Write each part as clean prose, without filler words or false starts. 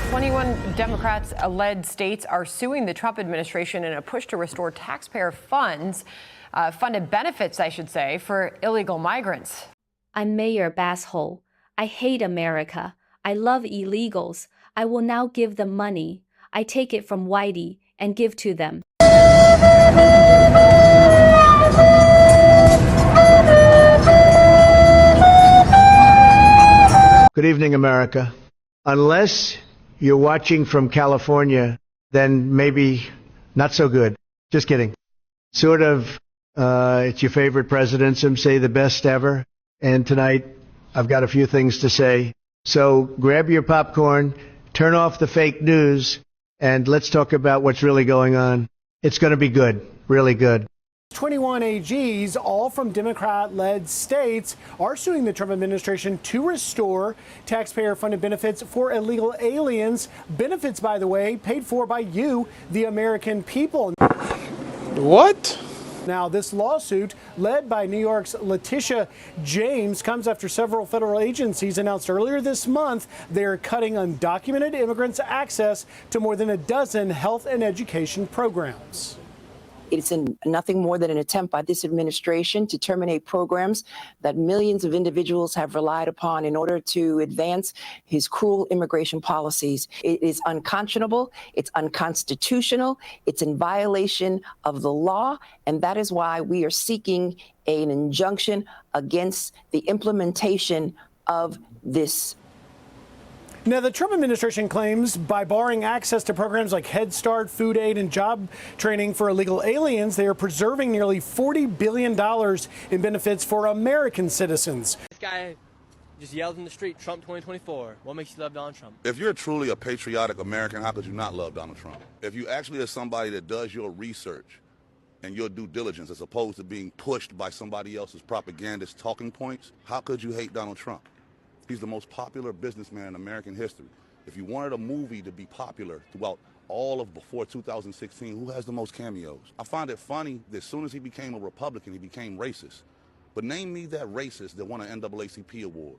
21 Democrats-led states are suing the Trump administration in a push to restore taxpayer funded benefits, I should say, for illegal migrants. I'm Mayor Basshole. I hate America. I love illegals. I will now give them money. I take it from Whitey and give to them. Good evening, America. Unless you're watching from California, then maybe not so good. Just kidding. Sort of, it's your favorite president, some say the best ever. And tonight, I've got a few things to say. So grab your popcorn, turn off the fake news, and let's talk about what's really going on. It's going to be good, really good. 21 AGs, all from Democrat-led states, are suing the Trump administration to restore taxpayer-funded benefits for illegal aliens. Benefits, by the way, paid for by you, the American people. What? Now, this lawsuit, led by New York's LETITIA'S, comes after several federal agencies announced earlier this month they're cutting undocumented immigrants' access to more than a dozen health and education programs. It's nothing more than an attempt by this administration to terminate programs that millions of individuals have relied upon in order to advance his cruel immigration policies. It is unconscionable, it's unconstitutional, it's in violation of the law, and that is why we are seeking an injunction against the implementation of this. Now, the Trump administration claims by barring access to programs like Head Start, food aid, and job training for illegal aliens, they are preserving nearly $40 billion in benefits for American citizens. This guy just yelled in the street, Trump 2024. What makes you love Donald Trump? If you're truly a patriotic American, how could you not love Donald Trump? If you actually are somebody that does your research and your due diligence as opposed to being pushed by somebody else's propagandist talking points, how could you hate Donald Trump? He's the most popular businessman in American history. If you wanted a movie to be popular throughout all of before 2016, who has the most cameos? I find it funny that as soon as he became a Republican, he became racist. But name me that racist that won an NAACP award.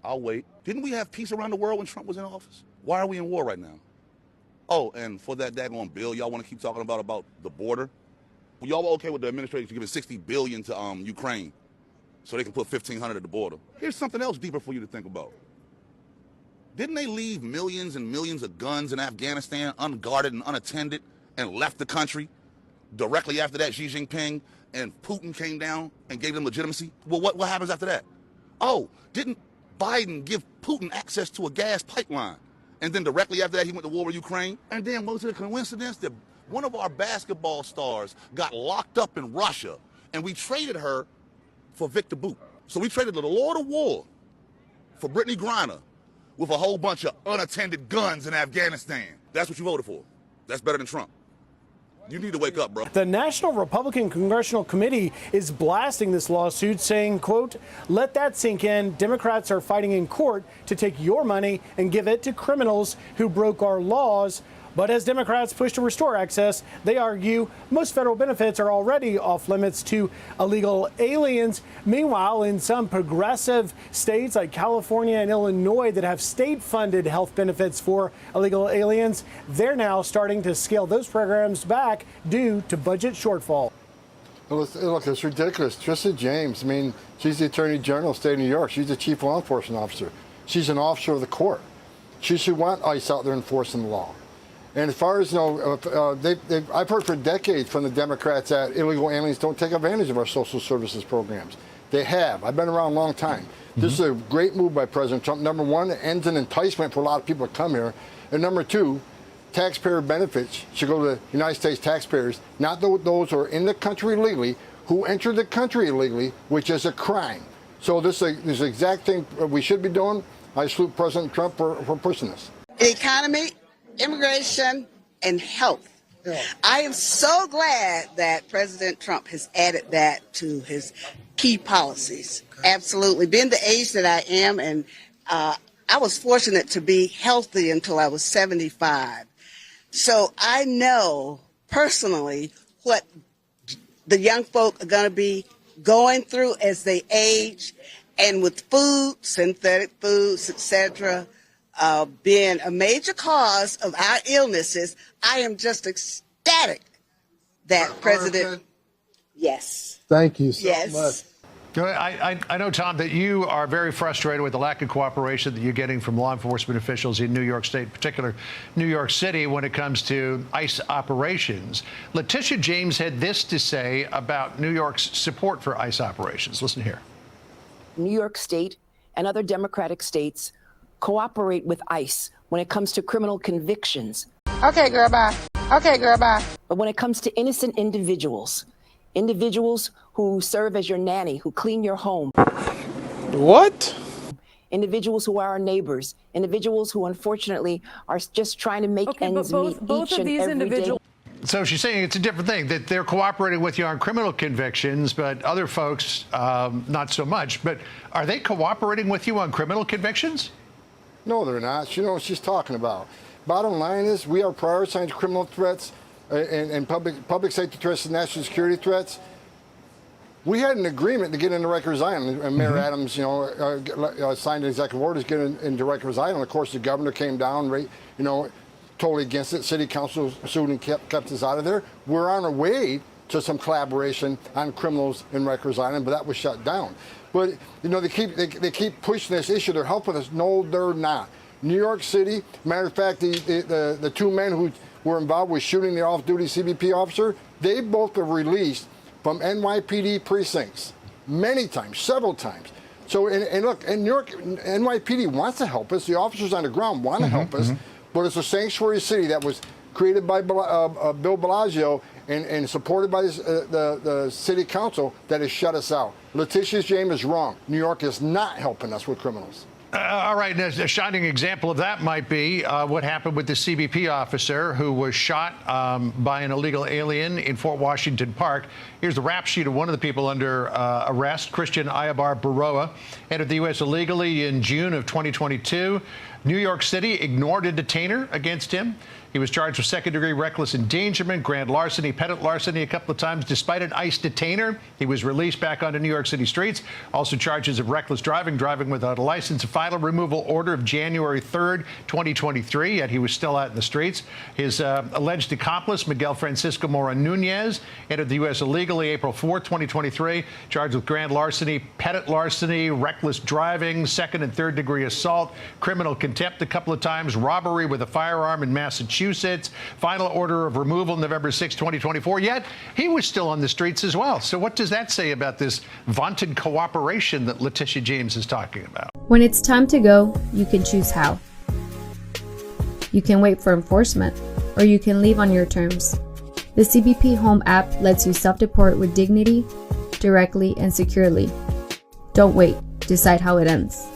I'll wait. Didn't we have peace around the world when Trump was in office? Why are we in war right now? Oh, and for that daggone bill y'all want to keep talking about the border? Well, y'all were okay with the administration giving $60 billion to Ukraine, so they can put 1,500 at the border. Here's something else deeper for you to think about. Didn't they leave millions and millions of guns in Afghanistan unguarded and unattended and left the country? Directly after that, Xi Jinping and Putin came down and gave them legitimacy. Well, what happens after that? Oh, didn't Biden give Putin access to a gas pipeline? And then directly after that, he went to war with Ukraine? And then was it a coincidence that one of our basketball stars got locked up in Russia and we traded her for Victor Boot? So we traded the Lord of War for Brittany Griner with a whole bunch of unattended guns in Afghanistan. That's what you voted for. That's better than Trump. You need to wake up, bro. The National Republican Congressional Committee is blasting this lawsuit, saying, quote, "Let that sink in. Democrats are fighting in court to take your money and give it to criminals who broke our laws." But as Democrats push to restore access, they argue most federal benefits are already off limits to illegal aliens. Meanwhile, in some progressive states like California and Illinois that have state-funded health benefits for illegal aliens, they're now starting to scale those programs back due to budget shortfall. Look, it's ridiculous. Trista James, I mean, she's the Attorney General of the state of New York. She's the chief law enforcement officer. She's an officer of the court. She should want ICE out there enforcing the law. And as far as, I've heard for decades from the Democrats that illegal aliens don't take advantage of our social services programs. They have. I've been around a long time. Mm-hmm. This is a great move by President Trump. Number one, it ends an enticement for a lot of people to come here. And number two, taxpayer benefits should go to the United States taxpayers, not those who are in the country illegally, who entered the country illegally, which is a crime. So this is the exact thing we should be doing. I salute President Trump for pushing this. The economy, immigration, and health. Yeah. I am so glad that President Trump has added that to his key policies. Okay. Absolutely. Being the age that I am, and I was fortunate to be healthy until I was 75. So I know personally what the young folk are going to be going through as they age, and with food, synthetic foods, etc., been a major cause of our illnesses. I am just ecstatic that President. Yes. Thank you so Yes. much. I know, Tom, that you are very frustrated with the lack of cooperation that you're getting from law enforcement officials in New York State, in particular New York City, when it comes to ICE operations. Letitia James had this to say about New York's support for ICE operations. Listen here. New York State and other Democratic states cooperate with ICE when it comes to criminal convictions. Okay, girl, bye. Okay, girl, bye. But when it comes to innocent individuals who serve as your nanny, who clean your home, What? individuals who are our neighbors, individuals who unfortunately are just trying to make ends meet both each of and these every individuals. So she's saying it's a different thing, that they're cooperating with you on criminal convictions, but other folks, not so much. But are they cooperating with you on criminal convictions? No, they're not. You know what she's talking about. Bottom line is we are prioritizing criminal threats and public safety threats and national security threats. We had an agreement to get into Rikers Island, and Mayor Adams, signed an executive order to get into Rikers Island. Of course, the governor came down, totally against it. City council sued and kept us out of there. We're on our way to some collaboration on criminals in Rikers Island, but that was shut down. But they keep pushing this issue. They're helping us. No, they're not. New York City, matter of fact, the two men who were involved with shooting the off-duty CBP officer, they both were released from NYPD precincts many times, several times. So, and look, in New York, NYPD wants to help us. The officers on the ground want to help us, but it's a sanctuary city that was created by Bill Blasio and supported by the city council that has shut us out. Letitia James is wrong. New York is not helping us with criminals. All right, a shining example of that might be what happened with the CBP officer who was shot by an illegal alien in Fort Washington Park. Here's the rap sheet of one of the people under arrest. Christian Ayabar Baroa entered the U.S. illegally in June of 2022. New York City ignored a detainer against him. He was charged with second-degree reckless endangerment, grand larceny, petty larceny a couple of times. Despite an ICE detainer, he was released back onto New York City streets. Also charges of reckless driving, driving without a license, a final removal order of January 3rd, 2023, yet he was still out in the streets. His alleged accomplice, Miguel Francisco Mora Nunez, entered the U.S. illegally April 4th, 2023, charged with grand larceny, petty larceny, reckless driving, second and third degree assault, criminal contempt a couple of times, robbery with a firearm in Massachusetts. Final order of removal November 6, 2024. Yet he was still on the streets as well. So what does that say about this vaunted cooperation that Letitia James is talking about? When it's time to go, you can choose how. You can wait for enforcement, or you can leave on your terms. The CBP Home app lets you self-deport with dignity, directly and securely. Don't wait. Decide how it ends.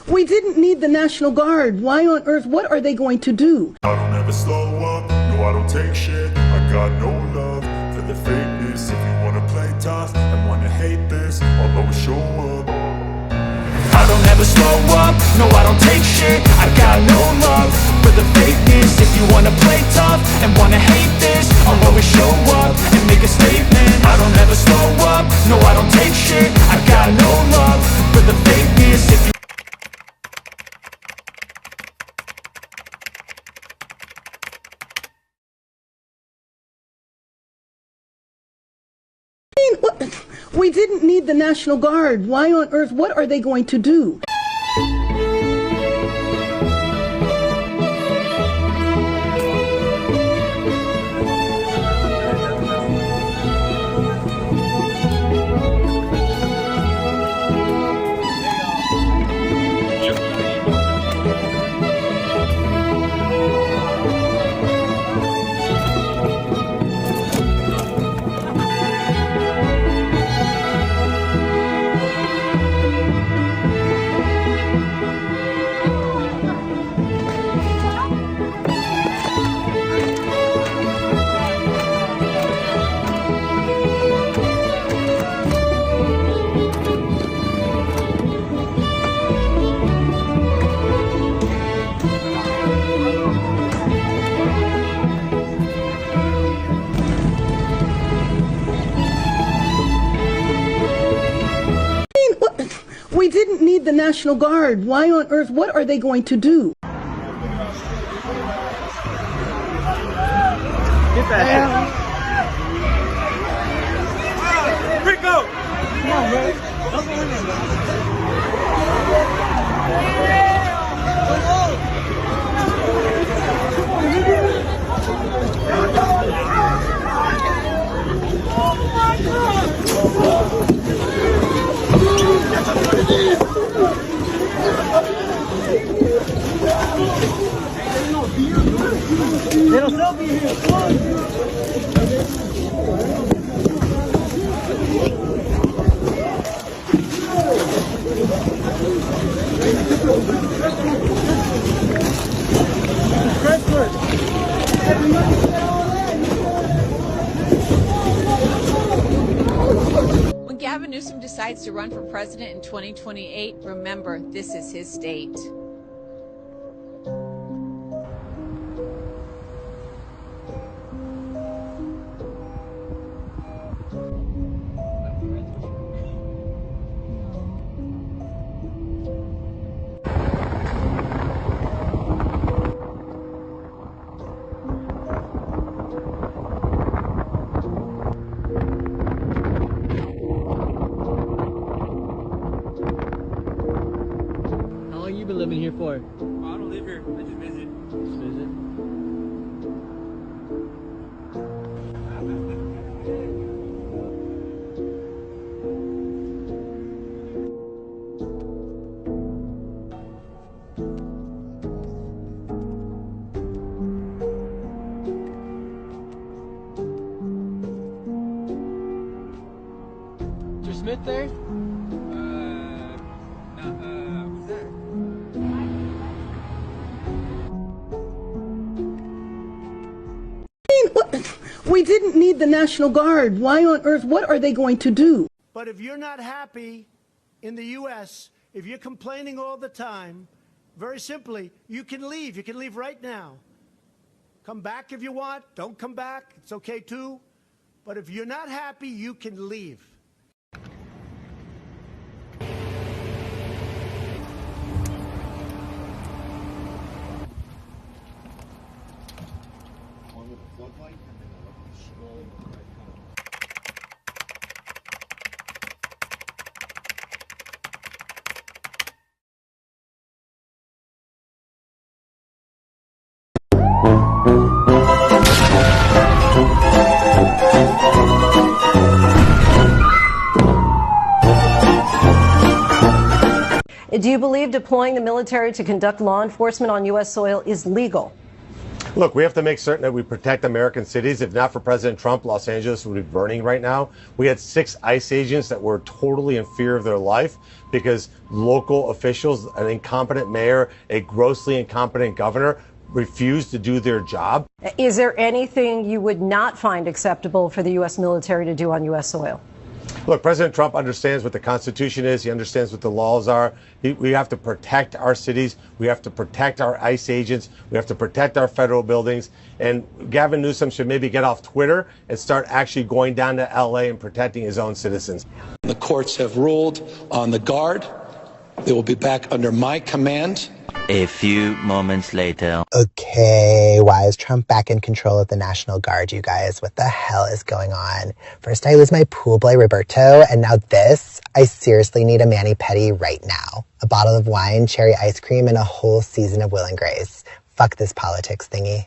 We didn't need the National Guard. Why on earth? What are they going to do? I don't ever slow up. No, I don't take shit. I got no love for the fakeness. If you wanna play tough and wanna hate this, I'll always show up. I don't ever slow up. No, I don't take shit. I got no love for the fakeness. If you wanna play tough and wanna hate this, I'll always show up and make a statement. I don't ever slow up. No, I don't take shit. I got no love for the fakeness. If you We didn't need the National Guard. Why on earth? What are they going to do? need the National Guard. Why on earth? What are they going to do? Get that. Rico! Come on, bro. Don't go in there, bro. It'll still be here. Come on. When Gavin Newsom decides to run for president in 2028, remember, this is his state. How long you been living here for? Oh, I don't live here. I just visit. Just visit? Mr. Smith there? We didn't need the National Guard. Why on earth? What are they going to do? But if you're not happy in the U.S., if you're complaining all the time, very simply, you can leave. You can leave right now. Come back if you want. Don't come back. It's okay too. But if you're not happy, you can leave. Do you believe deploying the military to conduct law enforcement on U.S. soil is legal? Look, we have to make certain that we protect American cities. If not for President Trump, Los Angeles would be burning right now. We had 6 ICE agents that were totally in fear of their life because local officials, an incompetent mayor, a grossly incompetent governor, refused to do their job. Is there anything you would not find acceptable for the U.S. military to do on U.S. soil? Look, President Trump understands what the Constitution is. He understands what the laws are. We have to protect our cities. We have to protect our ICE agents. We have to protect our federal buildings. And Gavin Newsom should maybe get off Twitter and start actually going down to L.A. and protecting his own citizens. The courts have ruled on the Guard. They will be back under my command. A few moments later. Okay, why is Trump back in control of the National Guard, you guys? What the hell is going on? First I lose my pool boy Roberto, and now this? I seriously need a mani-pedi right now. A bottle of wine, cherry ice cream, and a whole season of Will and Grace. Fuck this politics thingy.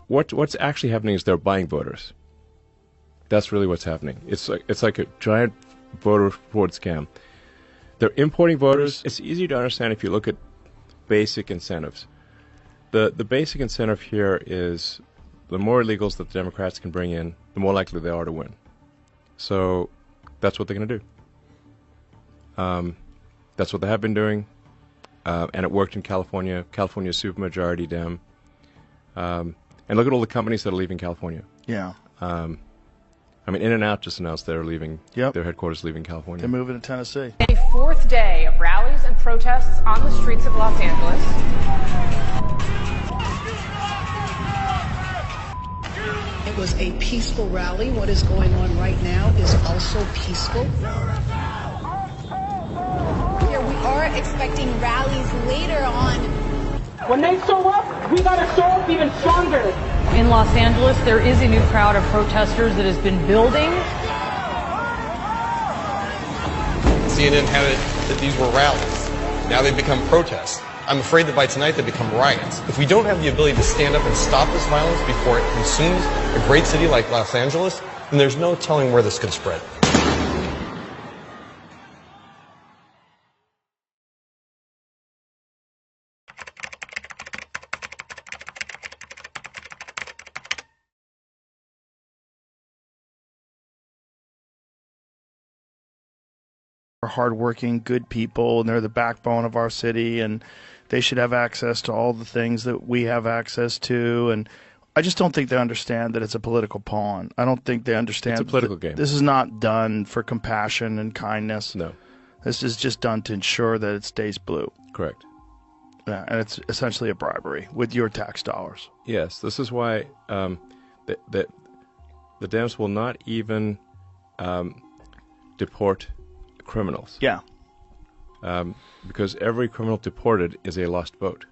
What's actually happening is they're buying voters. That's really what's happening. It's like a giant voter fraud scam. They're importing voters. It's easy to understand if you look at basic incentives. The basic incentive here is the more illegals that the Democrats can bring in, the more likely they are to win. So that's what they're going to do. That's what they have been doing, and it worked in California. California is supermajority Dem. And look at all the companies that are leaving California. Yeah. I mean, In-N-Out just announced they're leaving. Yep. Their headquarters leaving California. They're moving to Tennessee. A fourth day of rallies and protests on the streets of Los Angeles. It was a peaceful rally. What is going on right now is also peaceful. Here we are expecting rallies later on. When they show up, we gotta show up even stronger. In Los Angeles, there is a new crowd of protesters that has been building. CNN had it that these were rallies. Now they've become protests. I'm afraid that by tonight they become riots. If we don't have the ability to stand up and stop this violence before it consumes a great city like Los Angeles, then there's no telling where this could spread. Are hardworking, good people, and they're the backbone of our city, and they should have access to all the things that we have access to. And I just don't think they understand that it's a political pawn. I don't think they understand. It's a political game. This is not done for compassion and kindness. No. This is just done to ensure that it stays blue. Correct. Yeah, and it's essentially a bribery with your tax dollars. Yes, this is why the Dems will not even deport criminals. Yeah. Because every criminal deported is a lost vote.